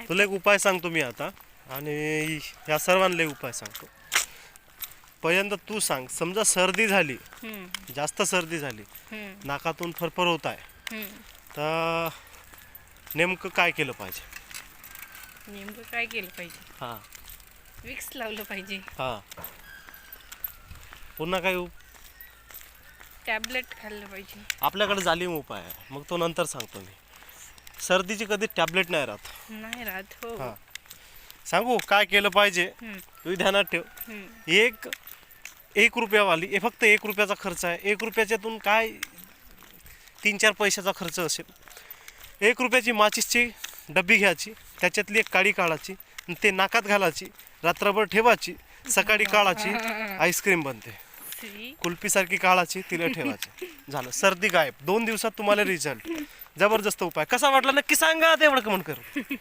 तुला एक उपाय सांगतो मी आता आणि या सर्वांना एक उपाय सांगतो. पहिल्यांदा तू सांग, समजा सर्दी झाली, जास्त सर्दी झाली, नाकातून फरफर होत आहे, तर नेमकं काय केलं पाहिजे? नेमकं काय केलं पाहिजे? हां विक्स लावलं पाहिजे. हां. पुन्हा काही टॅबलेट खाल्लं पाहिजे. आपल्याकडे जालिम उपाय आहे, मग तो नंतर सांगतो मी. सर्दीची कधी टॅबलेट नाही राहत. नाही राहत. हो. हां सांगू काय केलं पाहिजे? तुम्ही ध्यानात ठेव. एक रुपयावाली, हे फक्त 1 रुपयाचा खर्च आहे. 1 रुपयाच्यातून काय 3-4 पैशाचा खर्च असेल. 1 रुपयाची माचीसची डब्बी घ्यायची, त्याच्यातली एक काडी काढायची, ते नाकात घालायची, रात्रभर ठेवायची, सकाळी काढायची, आईस्क्रीम बनते. कुल्फीसारखी काढायची, तिला ठेवायची, झालं, सर्दी गायब. 2 दिवसात तुम्हाला रिझल्ट. जबरदस्त उपाय. कसा वाटला नक्की सांगा, तेवढं कमेंट करू.